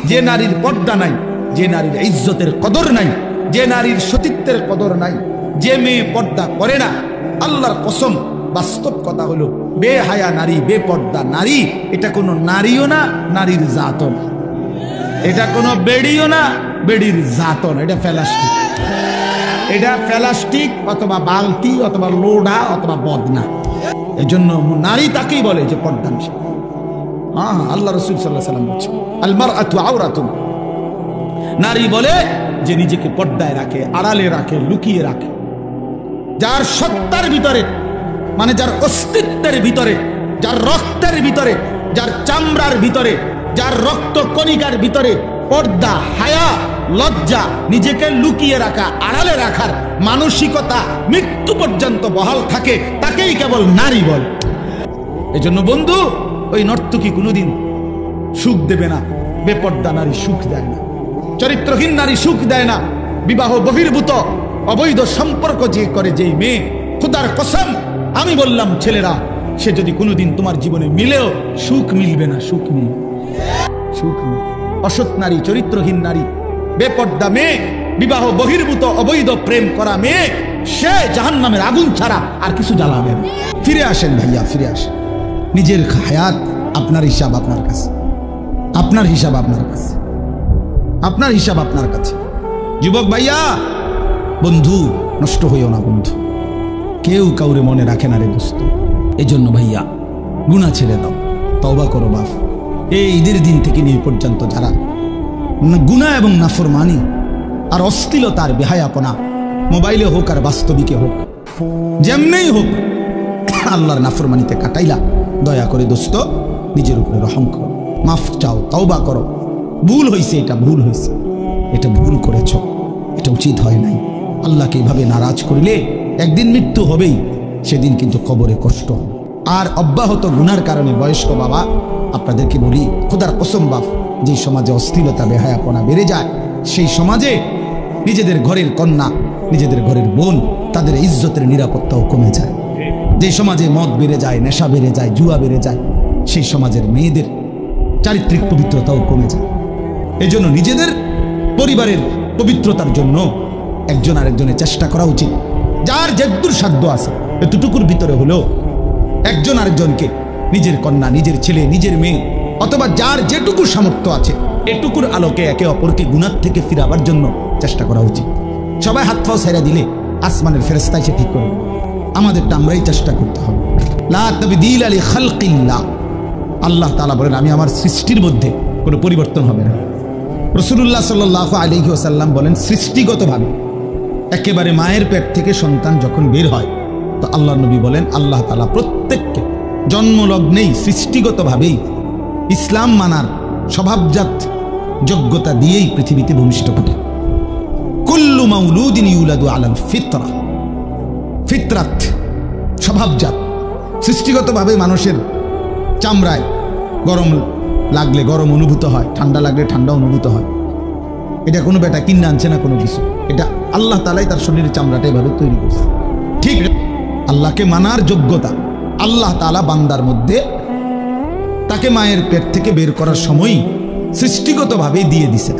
যে নারীর পর্দা নাই, যে নারীর ইজ্জতের কদর নাই, যে নারীর সতীত্বের কদর নাই, যে মেয়ে পর্দা করে না, আল্লাহর কসম বাস্তব কথা হলো বেহায়া নারী, বেপর্দা নারী, এটা কোনো নারীও না, নারীর জাতও না, এটা কোনো বেড়িও না, বেড়ির জাতও না, এটা প্লাস্টিক, এটা প্লাস্টিক অথবা বালতি অথবা লোডা অথবা বদনা। এই জন্য নারী তাকেই বলে যে পর্দানশীল। হ্যাঁ, আল্লাহ রাসূল সাল্লাল্লাহু আলাইহি ওয়াসাল্লাম বলেছেন আল মারআতু আওরাতুন, নারী বলে যে নিজেকে পর্দায় রাখে, আড়ালে রাখে, লুকিয়ে রাখে। যার সত্তার ভিতরে, মানে যার অস্তিত্বের ভিতরে, যার রক্তের ভিতরে, যার চামড়ার ভিতরে, যার রক্ত কণিকার ভিতরে পর্দা, হায়া, লজ্জা, নিজেকে লুকিয়ে রাখা, আড়ালে রাখার মানসিকতা মৃত্যু পর্যন্ত বহাল থাকে, তাকেই কেবল নারী বলে। এজন্য বন্ধু, ওই নর্তকী কোনোদিন সুখ দেবে না, বেপর্দা নারী সুখ দেয় না, চরিত্রহীন নারী সুখ দেয় না। বিবাহ বহির্ভূত অবৈধ সম্পর্ক যে করে যেই মেয়ে, খোদার কসম আমি বললাম ছেলেরা, সে যদি কোনোদিন তোমার জীবনে মিলেও সুখ মিলবে না, সুখ মিলবে, সুখ মিলবে। অসৎ নারী, চরিত্রহীন নারী, বেপর্দা মেয়ে, বিবাহ বহির্ভূত অবৈধ প্রেম করা মেয়ে, সে জাহান্নামের আগুন ছাড়া আর কিছু জ্বালাবে না। ফিরে আসেন ভাইয়া, ফিরে আসেন। নিজের হায়াত আপনার হিসাব আপনার কাছে, আপনার হিসাব আপনার কাছে, আপনার হিসাব আপনার কাছে। যুবক ভাইয়া, বন্ধু নষ্ট হইও না বন্ধু, কেউ কাউরে মনে রাখে না রে দোস্ত। এই জন্য ভাইয়া গুনাহ ছেড়ে দাও, তওবা করো বাপ। এই ঈদের দিন থেকে নিয়ে পর্যন্ত যারা গুনাহ এবং নাফরমানি আর অশ্লীলতা আর বেহায়াপনা, মোবাইলে হোক আর বাস্তবিকে হোক, যেমনেই হোক, আল্লাহর নাফরমানিতে কাটাইলা, দয়া করে দোস্ত নিজের উপরে রহম করো, মাফ চাও, তওবা করো। ভুল হয়েছে, এটা ভুল হয়েছে, এটা ভুল করেছ, এটা উচিত হয় নাই। আল্লাহকে এভাবে নারাজ করিলে একদিন মৃত্যু হবেই, সেদিন কিন্তু কবরে কষ্ট হবে। আর অব্যাহত গুনার কারণে বয়স্ক বাবা আপনাদেরকে বলি, খোদার কসম বাপ, যে সমাজে অশ্লীলতা বেহায়াপনা বেড়ে যায়, সেই সমাজে নিজেদের ঘরের কন্যা, নিজেদের ঘরের বোন, তাদের ইজ্জতের নিরাপত্তাও কমে যায়। যে সমাজে মদ বেড়ে যায়, নেশা বেড়ে যায়, জুয়া বেড়ে যায়, সেই সমাজের মেয়েদের চারিত্রিক পবিত্রতাও কমে যায়। এই জন্য নিজেদের পরিবারের পবিত্রতার জন্য একজন আরেকজনের চেষ্টা করা উচিত। যার যেদূর সাধ্য আছে, এতটুকুর ভিতরে হলেও একজন আরেকজনকে, নিজের কন্যা, নিজের ছেলে, নিজের মেয়ে, অথবা যার যেটুকু সামর্থ্য আছে, এটুকুর আলোকে একে অপরকে গুনাহ থেকে ফিরাবার জন্য চেষ্টা করা উচিত। সবাই হাত পাও ছেড়ে দিলে আসমানের ফেরেশতা এসে ঠিক করবে। আমাদেরটা আমরাই চেষ্টা করতে হবে। লা তাবদীলা লিখালকিল্লাহ, আল্লাহ তাআলা বলেন আমি আমার সৃষ্টির মধ্যে কোনো পরিবর্তন হবে না। রাসূলুল্লাহ সাল্লাল্লাহু আলাইহি ওয়াসাল্লাম বলেন, সৃষ্টিগতভাবে একেবারে মায়ের পেট থেকে সন্তান যখন বের হয়, তো আল্লাহ নবী বলেন আল্লাহ তাআলা প্রত্যেককে জন্মলগ্নেই সৃষ্টিগতভাবেই ইসলাম মানার স্বভাবজাত যোগ্যতা দিয়েই পৃথিবীতে ভূমিষ্ঠ করে। কুল্লু মাউলুদিন ইউলাদু আলাল ফিতরা, ফিতরাত স্বভাবজাত, সৃষ্টিগতভাবে মানুষের চামড়ায় গরম লাগলে গরম অনুভূত হয়, ঠান্ডা লাগলে ঠান্ডা অনুভূত হয়। এটা কোনো বেটা কিনে আনছে না কোনো কিছু, এটা আল্লাহ তাআলাই তার শরীরের চামড়াটা এভাবে তৈরি করছে। ঠিক আল্লাহকে মানার যোগ্যতা আল্লাহ তাআলা বান্দার মধ্যে তাকে মায়ের পেট থেকে বের করার সময়ই সৃষ্টিগতভাবেই দিয়ে দিছে।